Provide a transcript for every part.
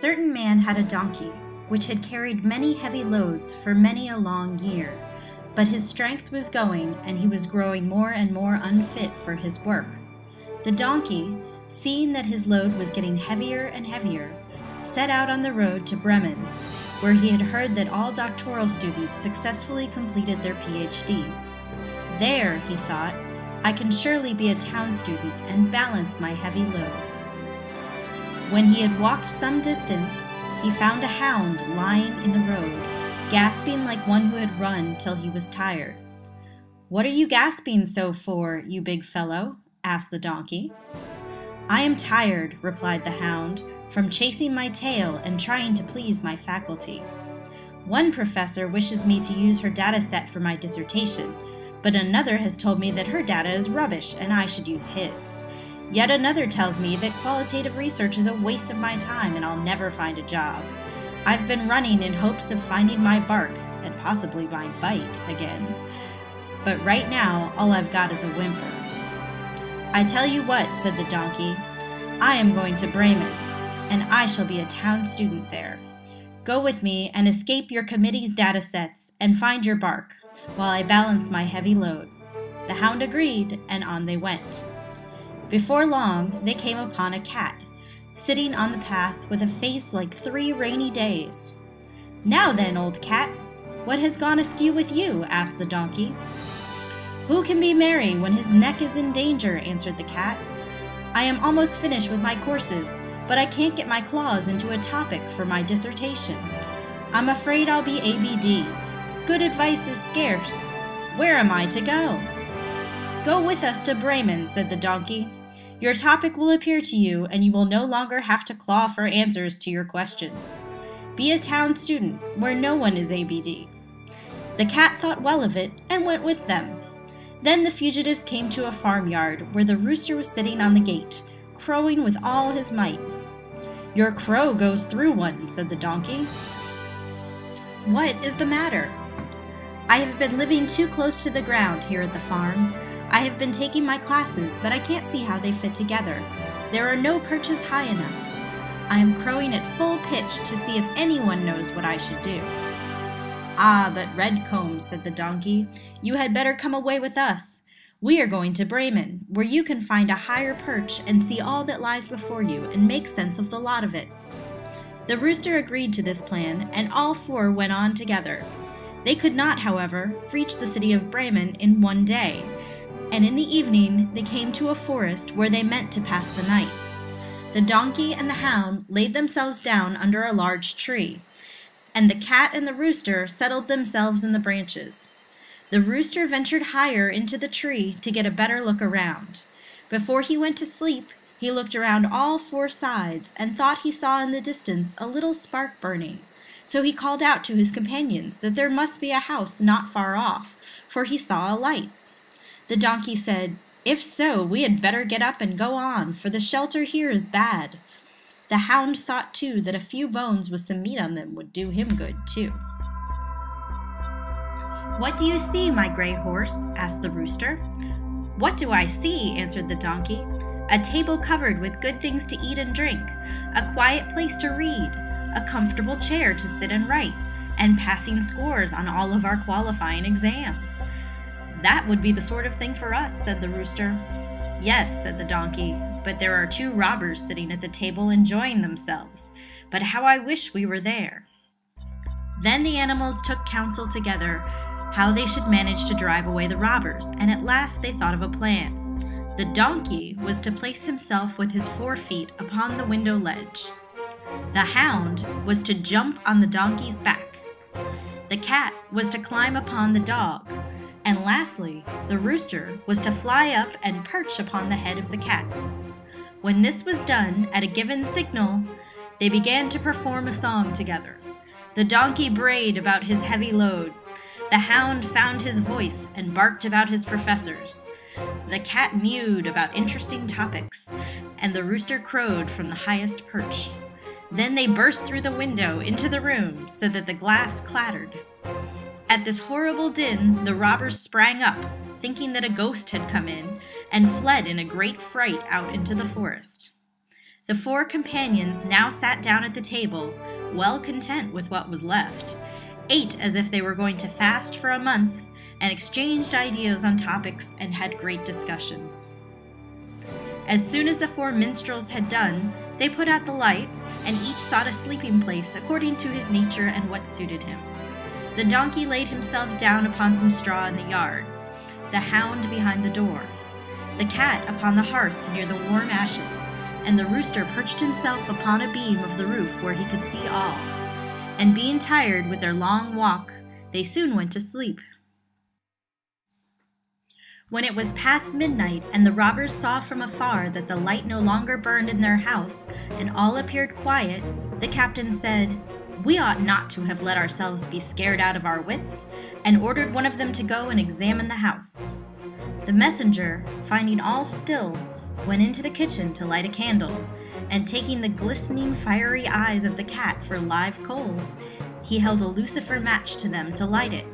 certain man had a donkey, which had carried many heavy loads for many a long year, but his strength was going, and he was growing more and more unfit for his work. The donkey, seeing that his load was getting heavier and heavier, set out on the road to Bremen, where he had heard that all doctoral students successfully completed their PhDs. There, he thought, I can surely be a town student and balance my heavy load. When he had walked some distance, he found a hound lying in the road, gasping like one who had run till he was tired. "What are you gasping so for, you big fellow?" asked the donkey. "I am tired," replied the hound, "from chasing my tail and trying to please my faculty. One professor wishes me to use her data set for my dissertation, but another has told me that her data is rubbish and I should use his. Yet another tells me that qualitative research is a waste of my time and I'll never find a job. I've been running in hopes of finding my bark, and possibly my bite again. But right now, all I've got is a whimper." "I tell you what," said the donkey, "I am going to Bremen, and I shall be a town student there. Go with me and escape your committee's data sets and find your bark, while I balance my heavy load." The hound agreed, and on they went. Before long, they came upon a cat, sitting on the path with a face like 3 rainy days. "Now then, old cat, what has gone askew with you?" asked the donkey. "Who can be merry when his neck is in danger?" answered the cat. "I am almost finished with my courses, but I can't get my claws into a topic for my dissertation. I'm afraid I'll be ABD. Good advice is scarce. Where am I to go?" "Go with us to Bremen," said the donkey. "Your topic will appear to you, and you will no longer have to claw for answers to your questions. Be a town student, where no one is ABD." The cat thought well of it, and went with them. Then the fugitives came to a farmyard, where the rooster was sitting on the gate, crowing with all his might. "Your crow goes through one," said the donkey. "What is the matter?" "I have been living too close to the ground here at the farm. I have been taking my classes, but I can't see how they fit together. There are no perches high enough. I am crowing at full pitch to see if anyone knows what I should do." "Ah, but Redcomb," said the donkey, "you had better come away with us. We are going to Bremen, where you can find a higher perch and see all that lies before you and make sense of the lot of it." The rooster agreed to this plan, and all 4 went on together. They could not, however, reach the city of Bremen in one day, and in the evening they came to a forest where they meant to pass the night. The donkey and the hound laid themselves down under a large tree, and the cat and the rooster settled themselves in the branches. The rooster ventured higher into the tree to get a better look around. Before he went to sleep, he looked around all 4 sides and thought he saw in the distance a little spark burning. So he called out to his companions that there must be a house not far off, for he saw a light. The donkey said, "If so, we had better get up and go on, for the shelter here is bad." The hound thought too that a few bones with some meat on them would do him good too. "What do you see, my gray horse?" asked the rooster. "What do I see?" answered the donkey. "A table covered with good things to eat and drink, a quiet place to read, a comfortable chair to sit and write, and passing scores on all of our qualifying exams." "That would be the sort of thing for us," said the rooster. "Yes," said the donkey, "but there are 2 robbers sitting at the table enjoying themselves. But how I wish we were there." Then the animals took counsel together how they should manage to drive away the robbers, and at last they thought of a plan. The donkey was to place himself with his 4 feet upon the window ledge. The hound was to jump on the donkey's back. The cat was to climb upon the dog. And lastly, the rooster was to fly up and perch upon the head of the cat. When this was done, at a given signal, they began to perform a song together. The donkey brayed about his heavy load. The hound found his voice and barked about his professors. The cat mewed about interesting topics, and the rooster crowed from the highest perch. Then they burst through the window into the room so that the glass clattered. At this horrible din, the robbers sprang up, thinking that a ghost had come in, and fled in a great fright out into the forest. The 4 companions now sat down at the table, well content with what was left, ate as if they were going to fast for a month, and exchanged ideas on topics and had great discussions. As soon as the 4 minstrels had done, they put out the light, and each sought a sleeping place according to his nature and what suited him. The donkey laid himself down upon some straw in the yard, the hound behind the door, the cat upon the hearth near the warm ashes, and the rooster perched himself upon a beam of the roof where he could see all. And being tired with their long walk, they soon went to sleep. When it was past midnight, and the robbers saw from afar that the light no longer burned in their house, and all appeared quiet, the captain said, "We ought not to have let ourselves be scared out of our wits," and ordered one of them to go and examine the house. The messenger, finding all still, went into the kitchen to light a candle, and taking the glistening fiery eyes of the cat for live coals, he held a lucifer match to them to light it.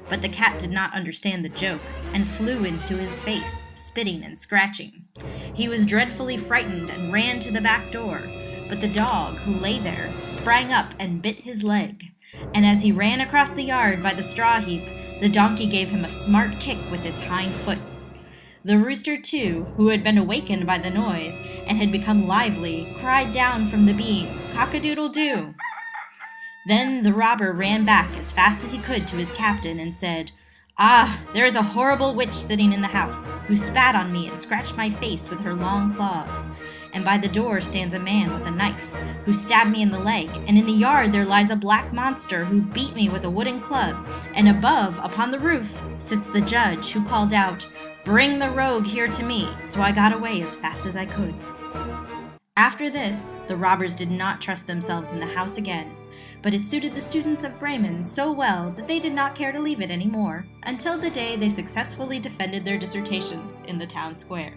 But the cat did not understand the joke, and flew into his face, spitting and scratching. He was dreadfully frightened and ran to the back door, but the dog, who lay there, sprang up and bit his leg, and as he ran across the yard by the straw heap, the donkey gave him a smart kick with its hind foot. The rooster, too, who had been awakened by the noise, and had become lively, cried down from the beam, "Cock-a-doodle-doo!" Then the robber ran back as fast as he could to his captain, and said, "Ah, there is a horrible witch sitting in the house, who spat on me and scratched my face with her long claws. And by the door stands a man with a knife, who stabbed me in the leg, and in the yard there lies a black monster, who beat me with a wooden club, and above, upon the roof, sits the judge, who called out, 'Bring the rogue here to me,' so I got away as fast as I could." After this, the robbers did not trust themselves in the house again, but it suited the students of Bremen so well that they did not care to leave it any more, until the day they successfully defended their dissertations in the town square.